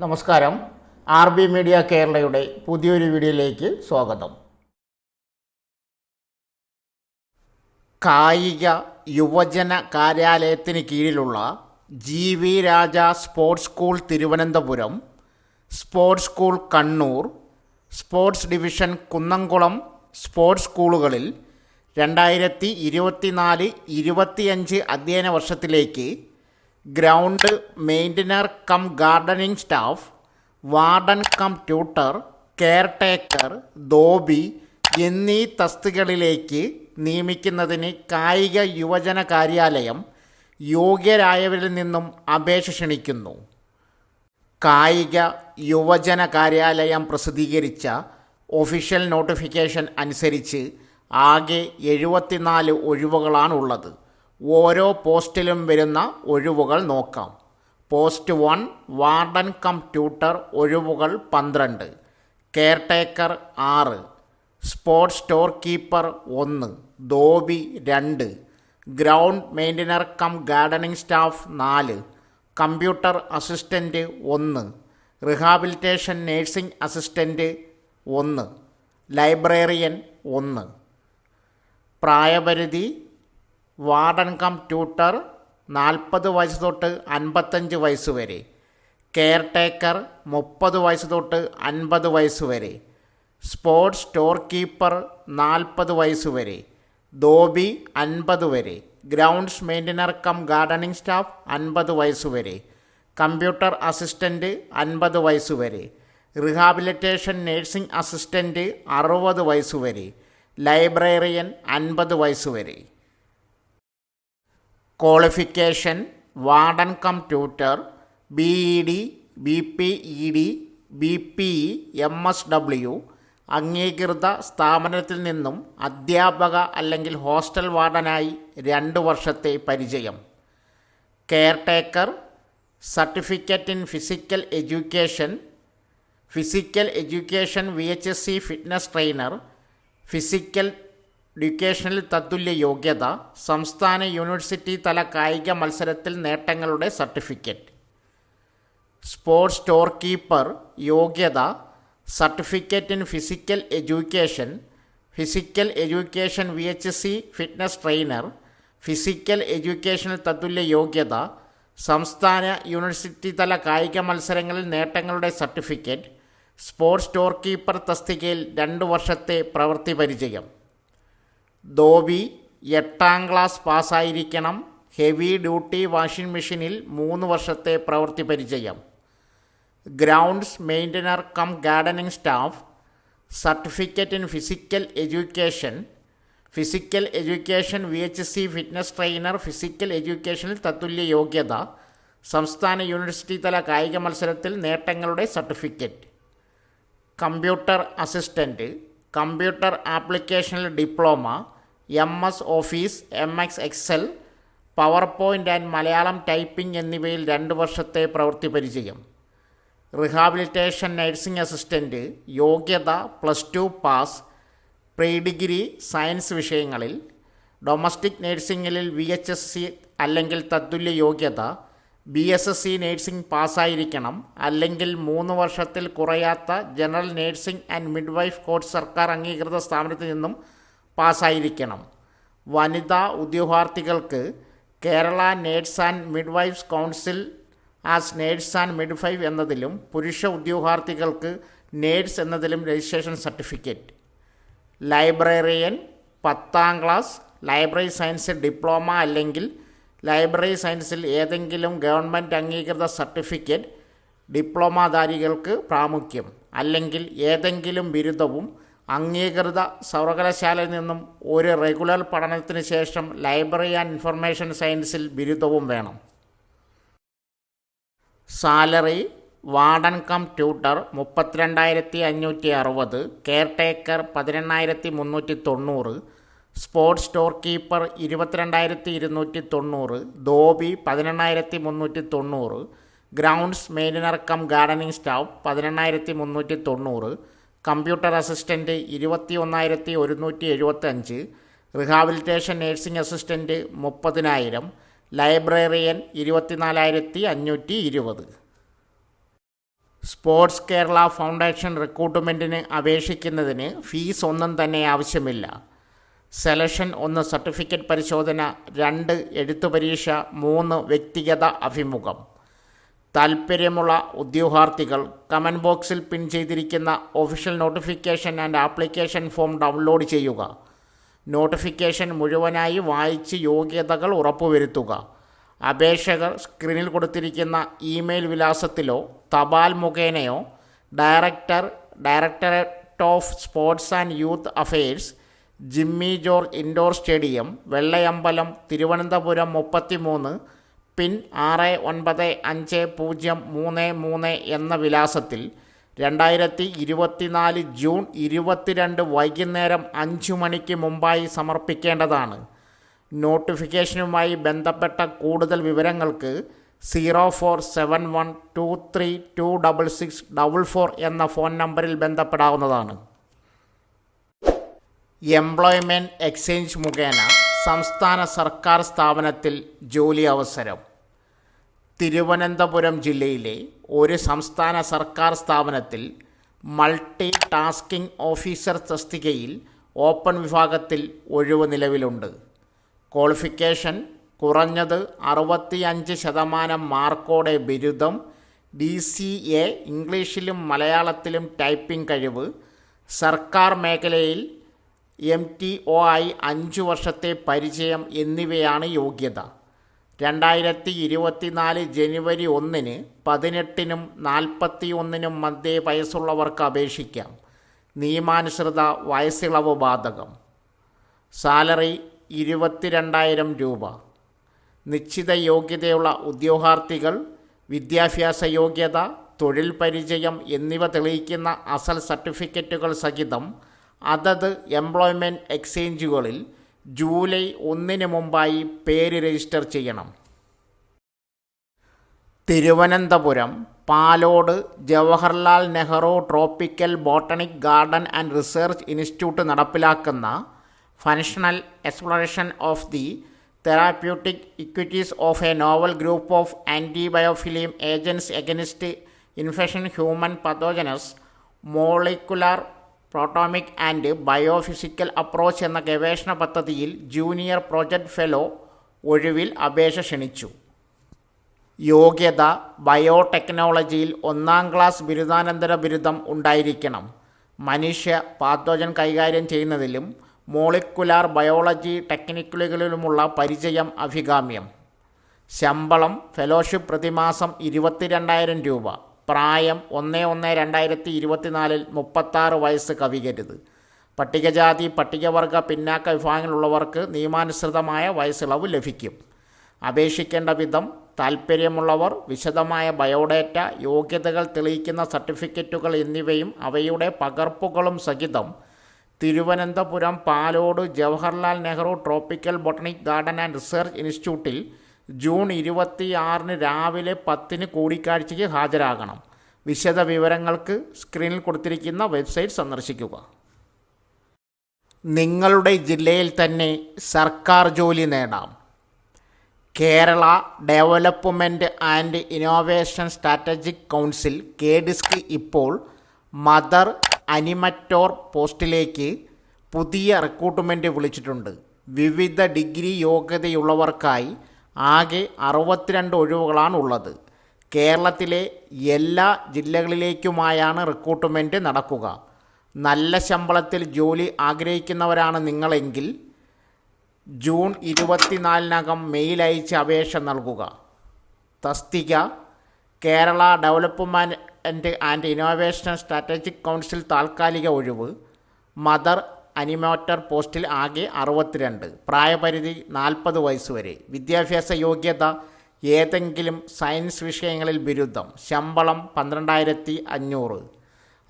നമസ്കാരം. RB media കേരളയുടെ പുതിയൊരു വീഡിയോയിലേക്ക് സ്വാഗതം. കായിക യുവജന കാര്യാലയത്തിന് കീഴിലുള്ള GV Raja sports school Thiruvananthapuram, sports school Kannur, sports division Kunnamkulam sports സ്കൂളുകളിൽ 2024-25 അധ്യയന വർഷത്തിലേക്ക് ground maintainer cum gardening staff, warden cum tutor, caretaker, dhobi എന്നീ തസ്തികകളിലേക്ക് നിയമിക്കുന്നതിന് കായിക യുവജന കാര്യാലയം യോഗ്യരായവരിൽ നിന്നും അപേക്ഷ ക്ഷണിക്കുന്നു. കായിക യുവജന കാര്യാലയം പ്രസിദ്ധീകരിച്ച ഒഫീഷ്യൽ നോട്ടിഫിക്കേഷൻ അനുസരിച്ച് ആകെ 74 ഒഴിവുകളാണുള്ളത്. ഓരോ പോസ്റ്റിലും വരുന്ന ഒഴിവുകൾ നോക്കാം. പോസ്റ്റ് 1 വാർഡൻ കം ട്യൂട്ടർ ഒഴിവുകൾ 12, caretaker 6, sports store keeper 1, dhobi 2, ground maintainer cum gardening staff 4, computer assistant 1, rehabilitation nursing assistant 1, librarian 1. പ്രായപരിധി വാർഡൻ കം ട്യൂട്ടർ 40 വയസ്സ് തൊട്ട് 55 വയസ്സ് വരെ, കെയർടേക്കർ 30 വയസ്സ് തൊട്ട് 50 വയസ്സ് വരെ, സ്പോർട്സ് സ്റ്റോർ കീപ്പർ 40 വയസ്സ് വരെ, ധോബി 50 വരെ, grounds maintainer cum gardening staff 50 വയസ്സ് വരെ, കമ്പ്യൂട്ടർ അസിസ്റ്റൻ്റ് 50 വയസ്സ് വരെ, റിഹാബിലിറ്റേഷൻ നേഴ്സിംഗ് അസിസ്റ്റൻ്റ് 60 വയസ്സ് വരെ, ലൈബ്രറിയൻ 50 വയസ്സ് വരെ. Qualification: warden cum tutor BEd, BPEd, BPE, MSW അംഗീകൃത സ്ഥാപനത്തിൽ നിന്നും അധ്യാപക അല്ലെങ്കിൽ ഹോസ്റ്റൽ വാർഡനായി 2 വർഷത്തെ പരിചയം. Caretaker certificate in physical education VHSC fitness trainer, physical എഡ്യൂക്കേഷനിൽ തത്തുല്യ യോഗ്യത, സംസ്ഥാന യൂണിവേഴ്സിറ്റി തല കായിക മത്സരത്തിൽ നേട്ടങ്ങളുടെ സർട്ടിഫിക്കറ്റ്. സ്പോർട്സ് സ്റ്റോർ കീപ്പർ യോഗ്യത certificate in physical education VHSC fitness trainer, physical എഡ്യൂക്കേഷനിൽ തത്തുല്യ യോഗ്യത, സംസ്ഥാന യൂണിവേഴ്സിറ്റി തല കായിക മത്സരങ്ങളിൽ നേട്ടങ്ങളുടെ സർട്ടിഫിക്കറ്റ്. സ്പോർട്സ് സ്റ്റോർ കീപ്പർ തസ്തികയിൽ 2 വർഷത്തെ പ്രവൃത്തി പരിചയം. ധോബി 8ാം ക്ലാസ് പാസ്സായിരിക്കണം. ഹെവി ഡ്യൂട്ടി വാഷിംഗ് മെഷീനിൽ 3 വർഷത്തെ പ്രവൃത്തി പരിചയം. Grounds maintainer cum gardening staff certificate in physical education VHSC fitness trainer, physical എഡ്യൂക്കേഷനിൽ തത്തുല്യ യോഗ്യത, സംസ്ഥാന യൂണിവേഴ്സിറ്റി തല കായിക മത്സരത്തിൽ നേട്ടങ്ങളുടെ സർട്ടിഫിക്കറ്റ്. കമ്പ്യൂട്ടർ അസിസ്റ്റൻ്റ് കമ്പ്യൂട്ടർ ആപ്ലിക്കേഷനിൽ diploma, MS office, MX Excel, PowerPoint and Malayalam typing എന്നിവയിൽ 2 വർഷത്തെ പ്രവൃത്തി പരിചയം. റിഹാബിലിറ്റേഷൻ നഴ്സിംഗ് അസിസ്റ്റൻ്റ് യോഗ്യത +2 പാസ്, പ്രീ ഡിഗ്രി സയൻസ് വിഷയങ്ങളിൽ. ഡൊമസ്റ്റിക് നഴ്സിംഗിൽ VHSC അല്ലെങ്കിൽ തത്തുല്യ യോഗ്യത, BSSC നഴ്സിംഗ് പാസ്സായിരിക്കണം, അല്ലെങ്കിൽ 3 വർഷത്തിൽ കുറയാത്ത general nursing and midwife course സർക്കാർ അംഗീകൃത സ്ഥാപനത്തിൽ നിന്നും പാസ്സായിരിക്കണം. വനിതാ ഉദ്യോഗാർത്ഥികൾക്ക് Kerala nurse and midwives council as nurse and midwife എന്നതിലും, പുരുഷ ഉദ്യോഗാർത്ഥികൾക്ക് നേഴ്സ് എന്നതിലും registration certificate. Librarian 10ാം class, library സയൻസിൽ ഡിപ്ലോമ അല്ലെങ്കിൽ ലൈബ്രറി സയൻസിൽ ഏതെങ്കിലും ഗവൺമെൻറ് അംഗീകൃത സർട്ടിഫിക്കറ്റ്. ഡിപ്ലോമാധാരികൾക്ക് പ്രാമുഖ്യം, അല്ലെങ്കിൽ ഏതെങ്കിലും ബിരുദവും അംഗീകൃത സർവകലാശാലയിൽ നിന്നും ഒരു റെഗുലർ പഠനത്തിന് ശേഷം ലൈബ്രറി ആൻഡ് ഇൻഫർമേഷൻ സയൻസിൽ ബിരുദവും വേണം. Salary: warden cum tutor 32,560, caretaker 18,390, sports store keeper 22,290, dhobi 18,390, grounds maintainer cum gardening staff 18,390, computer assistant 21,175, rehabilitation nursing assistant 30,000, librarian 24,520. Sports Kerala foundation റിക്രൂട്ട്മെൻറ്റിന് അപേക്ഷിക്കുന്നതിന് ഫീസ് ഒന്നും തന്നെ ആവശ്യമില്ല. സെലക്ഷൻ 1 സർട്ടിഫിക്കറ്റ് പരിശോധന, 2 എഴുത്തു പരീക്ഷ, 3 വ്യക്തിഗത അഭിമുഖം. താൽപ്പര്യമുള്ള ഉദ്യോഗാർത്ഥികൾ കമൻറ്റ് ബോക്സിൽ പിൻ ചെയ്തിരിക്കുന്ന official notification and application form download ചെയ്യുക. നോട്ടിഫിക്കേഷൻ മുഴുവനായി വായിച്ച് യോഗ്യതകൾ ഉറപ്പുവരുത്തുക. അപേക്ഷകർ സ്ക്രീനിൽ കൊടുത്തിരിക്കുന്ന ഇമെയിൽ വിലാസത്തിലോ തപാൽ മുഖേനയോ directorate of sports and youth affairs, Jimmy George indoor stadium, Vellayambalam, Thiruvananthapuram 33, pin 695033 എന്ന വിലാസത്തിൽ 2024 ജൂൺ 22 വൈകുന്നേരം 5 മണിക്ക് മുമ്പായി സമർപ്പിക്കേണ്ടതാണ്. നോട്ടിഫിക്കേഷനുമായി ബന്ധപ്പെട്ട കൂടുതൽ വിവരങ്ങൾക്ക് 047123266644 എന്ന ഫോൺ നമ്പറിൽ ബന്ധപ്പെടാവുന്നതാണ്. എംപ്ലോയ്മെൻറ്റ് എക്സ്ചേഞ്ച് മുഖേന സംസ്ഥാന സർക്കാർ സ്ഥാപനത്തിൽ ജോലി അവസരം. തിരുവനന്തപുരം ജില്ലയിലെ ഒരു സംസ്ഥാന സർക്കാർ സ്ഥാപനത്തിൽ മൾട്ടി ടാസ്കിംഗ് ഓഫീസർ തസ്തികയിൽ ഓപ്പൺ വിഭാഗത്തിൽ ഒഴിവ് നിലവിലുണ്ട്. ക്വാളിഫിക്കേഷൻ കുറഞ്ഞത് 65% മാർക്കോടെ ബിരുദം, DCA ഇംഗ്ലീഷിലും മലയാളത്തിലും ടൈപ്പിംഗ് കഴിവ്, സർക്കാർ മേഖലയിൽ MTOI 5 വർഷത്തെ പരിചയം എന്നിവയാണ് യോഗ്യത. 2024 ജനുവരി 1-ന് 18-നും 41-നും മധ്യേ വയസ്സുള്ളവർക്ക് അപേക്ഷിക്കാം. നിയമാനുസൃത വയസ്സിളവ് ബാധകം. സാലറി 22,000 രൂപ. നിശ്ചിത യോഗ്യതയുള്ള ഉദ്യോഗാർത്ഥികൾ വിദ്യാഭ്യാസ യോഗ്യത, തൊഴിൽ പരിചയം എന്നിവ തെളിയിക്കുന്ന അസൽ സർട്ടിഫിക്കറ്റുകൾ സഹിതം അതത് എംപ്ലോയ്മെൻറ്റ് എക്സ്ചേഞ്ചുകളിൽ ജൂലൈ 1-ന് മുമ്പായി പേര് രജിസ്റ്റർ ചെയ്യണം. Thiruvananthapuram Palode Jawaharlal Nehru tropical botanic garden and research institute നടപ്പിലാക്കുന്ന functional exploration of the therapeutic equities of a novel group of antibiofilm agents against infection human pathogens molecular proteomic and biophysical approach എന്ന ഗവേഷണ പദ്ധതിയിൽ junior project fellow ഒഴിവിൽ അപേക്ഷ ക്ഷണിച്ചു. യോഗ്യത ബയോടെക്നോളജിയിൽ 1-ാം class ബിരുദാനന്തര ബിരുദം ഉണ്ടായിരിക്കണം. മനുഷ്യ പാത്തോജൻ കൈകാര്യം ചെയ്യുന്നതിലും മോളിക്കുലാർ ബയോളജി ടെക്നിക്കുകളിലുമുള്ള പരിചയം അഭികാമ്യം. ശമ്പളം ഫെലോഷിപ്പ് പ്രതിമാസം 22,000 രൂപ. പ്രായം 1/1/2024 36 വയസ്സ് കവിയരുത്. പട്ടികജാതി പട്ടികവർഗ പിന്നാക്ക വിഭാഗങ്ങളിലുള്ളവർക്ക് നിയമാനുസൃതമായ വയസ്സിളവ് ലഭിക്കും. അപേക്ഷിക്കേണ്ട വിധം: താൽപ്പര്യമുള്ളവർ വിശദമായ ബയോഡേറ്റ, യോഗ്യതകൾ തെളിയിക്കുന്ന സർട്ടിഫിക്കറ്റുകൾ എന്നിവയും അവയുടെ പകർപ്പുകളും സഹിതം Thiruvananthapuram Palode Jawaharlal Nehru tropical botanic garden and research ഇൻസ്റ്റിറ്റ്യൂട്ടിൽ ജൂൺ 26-ന് രാവിലെ 10-ന് കൂടിക്കാഴ്ചയ്ക്ക് ഹാജരാകണം. വിശദ വിവരങ്ങൾക്ക് സ്ക്രീനിൽ കൊടുത്തിരിക്കുന്ന വെബ്സൈറ്റ് സന്ദർശിക്കുക. നിങ്ങളുടെ ജില്ലയിൽ തന്നെ സർക്കാർ ജോലി നേടാം. Kerala development and innovation strategic council KDISC ഇപ്പോൾ മദർ അനിമറ്റോർ പോസ്റ്റിലേക്ക് പുതിയ റിക്രൂട്ട്മെൻറ്റ് വിളിച്ചിട്ടുണ്ട്. വിവിധ ഡിഗ്രി യോഗ്യതയുള്ളവർക്കായി ആകെ 62 ഒഴിവുകളാണ് ഉള്ളത്. കേരളത്തിലെ എല്ലാ ജില്ലകളിലേക്കുമായാണ് റിക്രൂട്ട്മെൻറ്റ് നടക്കുക. നല്ല ശമ്പളത്തിൽ ജോലി ആഗ്രഹിക്കുന്നവരാണ് നിങ്ങളെങ്കിൽ ജൂൺ 24-നകം മെയിൽ അയച്ച് അപേക്ഷ നൽകുക. തസ്തിക Kerala development and innovation strategic council താൽക്കാലിക ഒഴിവ്. മദർ അനിമേറ്റർ പോസ്റ്റിൽ ആകെ 62. പ്രായപരിധി 40 വയസ്സ് വരെ. വിദ്യാഭ്യാസ യോഗ്യത ഏതെങ്കിലും സയൻസ് വിഷയങ്ങളിൽ ബിരുദം. ശമ്പളം 12,500.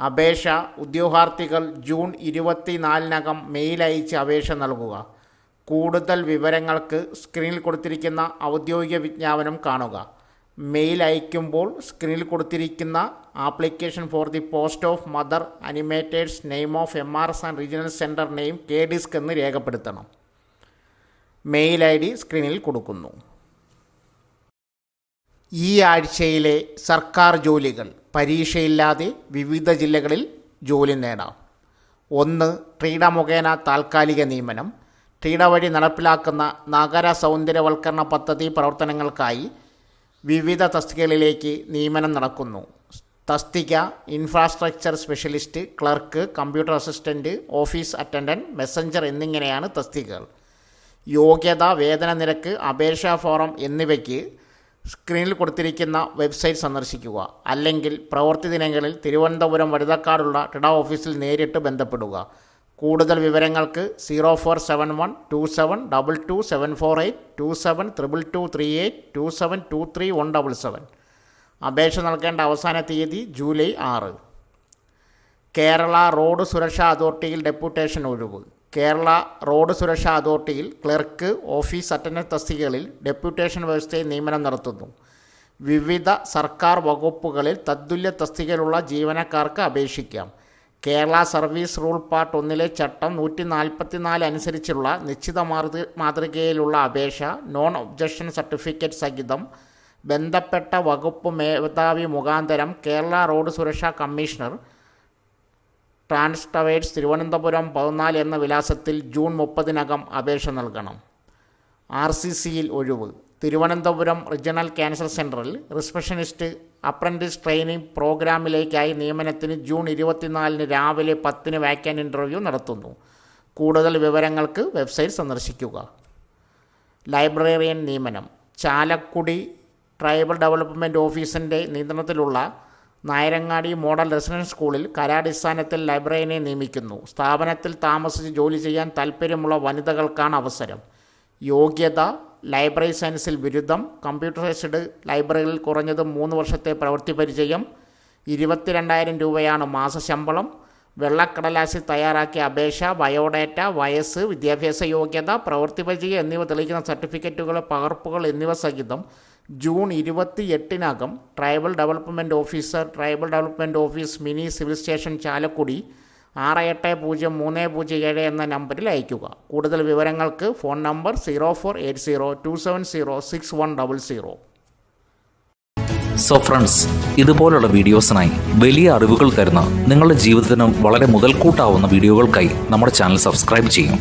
അപേക്ഷ ഉദ്യോഗാർത്ഥികൾ ജൂൺ 24-നകം മെയിൽ അയച്ച് അപേക്ഷ നൽകുക. കൂടുതൽ വിവരങ്ങൾക്ക് സ്ക്രീനിൽ കൊടുത്തിരിക്കുന്ന ഔദ്യോഗിക വിജ്ഞാപനം കാണുക. മെയിൽ അയക്കുമ്പോൾ സ്ക്രീനിൽ കൊടുത്തിരിക്കുന്ന application for the post of mother animators name of MRS and regional centre name KDISC എന്ന് രേഖപ്പെടുത്തണം. മെയിൽ ID സ്ക്രീനിൽ കൊടുക്കുന്നു. ഈ ആഴ്ചയിലെ സർക്കാർ ജോലികൾ പരീക്ഷയില്ലാതെ വിവിധ ജില്ലകളിൽ ജോലി നേടാം. 1. ട്രീഡ മുഖേന താൽക്കാലിക നിയമനം. ട്രീഡ വഴി നടപ്പിലാക്കുന്ന നഗര സൗന്ദര്യവൽക്കരണ പദ്ധതി പ്രവർത്തനങ്ങൾക്കായി വിവിധ തസ്തികകളിലേക്ക് നിയമനം നടക്കുന്നു. തസ്തിക infrastructure specialist, clerk, computer assistant, office attendant, Messenger എന്നിങ്ങനെയാണ് തസ്തികകൾ. യോഗ്യത, വേതന നിരക്ക്, അപേക്ഷാ ഫോറം എന്നിവയ്ക്ക് സ്ക്രീനിൽ കൊടുത്തിരിക്കുന്ന വെബ്സൈറ്റ് സന്ദർശിക്കുക. അല്ലെങ്കിൽ പ്രവൃത്തി ദിനങ്ങളിൽ തിരുവനന്തപുരം വഴുതക്കാടുള്ള ട്രിഡ ഓഫീസിൽ നേരിട്ട് ബന്ധപ്പെടുക. കൂടുതൽ വിവരങ്ങൾക്ക് 0471272274 272238 2723177. അപേക്ഷ നൽകേണ്ട അവസാന തീയതി ജൂലൈ 6. കേരള റോഡ് സുരക്ഷാ അതോറിറ്റിയിൽ ഡെപ്യൂട്ടേഷൻ ഒഴിവ്. കേരള റോഡ് സുരക്ഷാ അതോറിറ്റിയിൽ ക്ലർക്ക്, ഓഫീസ് അറ്റൻഡൻറ്റ് തസ്തികകളിൽ ഡെപ്യൂട്ടേഷൻ വ്യവസ്ഥയിൽ നിയമനം നടത്തുന്നു. വിവിധ സർക്കാർ വകുപ്പുകളിൽ തത്തുല്യ തസ്തികയിലുള്ള ജീവനക്കാർക്ക് അപേക്ഷിക്കാം. കേരള സർവീസ് റൂൾ പാർട്ട് 1 ചട്ടം 144 അനുസരിച്ചുള്ള നിശ്ചിത മാതൃകയിലുള്ള അപേക്ഷ നോൺ ഒബ്ജക്ഷൻ സർട്ടിഫിക്കറ്റ് സഹിതം ബന്ധപ്പെട്ട വകുപ്പ് മേധാവി മുഖാന്തരം കേരള റോഡ് സുരക്ഷാ കമ്മീഷണർ, ട്രാൻസ് ടവേഴ്സ്, തിരുവനന്തപുരം 14 എന്ന വിലാസത്തിൽ ജൂൺ 30-നകം അപേക്ഷ നൽകണം. RCCയിൽ ഒഴിവ്. തിരുവനന്തപുരം റീജിയണൽ ക്യാൻസർ സെൻ്ററിൽ റിസപ്ഷനിസ്റ്റ് അപ്രൻറ്റീസ് ട്രെയിനിങ് പ്രോഗ്രാമിലേക്കായി നിയമനത്തിന് ജൂൺ 24 രാവിലെ 10 വാക്കൻ്റ് ഇൻ്റർവ്യൂ നടത്തുന്നു. കൂടുതൽ വിവരങ്ങൾക്ക് വെബ്സൈറ്റ് സന്ദർശിക്കുക. ലൈബ്രറിയൻ നിയമനം. ചാലക്കുടി ട്രൈബൽ ഡെവലപ്മെൻറ്റ് ഓഫീസിൻ്റെ നിയന്ത്രണത്തിലുള്ള നായരങ്ങാടി മോഡൽ റെസിഡൻസ് സ്കൂളിൽ കരാടിസ്ഥാനത്തിൽ ലൈബ്രറിയനെ നിയമിക്കുന്നു. സ്ഥാപനത്തിൽ താമസിച്ച് ജോലി ചെയ്യാൻ താൽപ്പര്യമുള്ള വനിതകൾക്കാണ് അവസരം. യോഗ്യത ലൈബ്രറി സയൻസിൽ ബിരുദം, കമ്പ്യൂട്ടറൈസ്ഡ് ലൈബ്രറിയിൽ കുറഞ്ഞത് 3 വർഷത്തെ പ്രവൃത്തി പരിചയം. 22,000 രൂപയാണ് മാസശമ്പളം. വെള്ളക്കടലാസിൽ തയ്യാറാക്കിയ അപേക്ഷ, ബയോഡാറ്റ, വയസ്സ്, വിദ്യാഭ്യാസ യോഗ്യത, പ്രവൃത്തി പരിചയം എന്നിവ തെളിയിക്കുന്ന സർട്ടിഫിക്കറ്റുകൾ, പകർപ്പുകൾ എന്നിവ സഹിതം ജൂൺ 28-നകം tribal development officer, tribal development office, mini civil station, Chalakudy 680307 എന്ന നമ്പറിൽ അയയ്ക്കുക. കൂടുതൽ വിവരങ്ങൾക്ക് ഫോൺ നമ്പർ 0480270600. സോ ഫ്രണ്ട്സ്, ഇതുപോലുള്ള വീഡിയോസിനായി വലിയ അറിവുകൾ തരുന്ന നിങ്ങളുടെ ജീവിതത്തിനും വളരെ മുതൽക്കൂട്ടാവുന്ന വീഡിയോകൾക്കായി നമ്മുടെ ചാനൽ സബ്സ്ക്രൈബ് ചെയ്യും.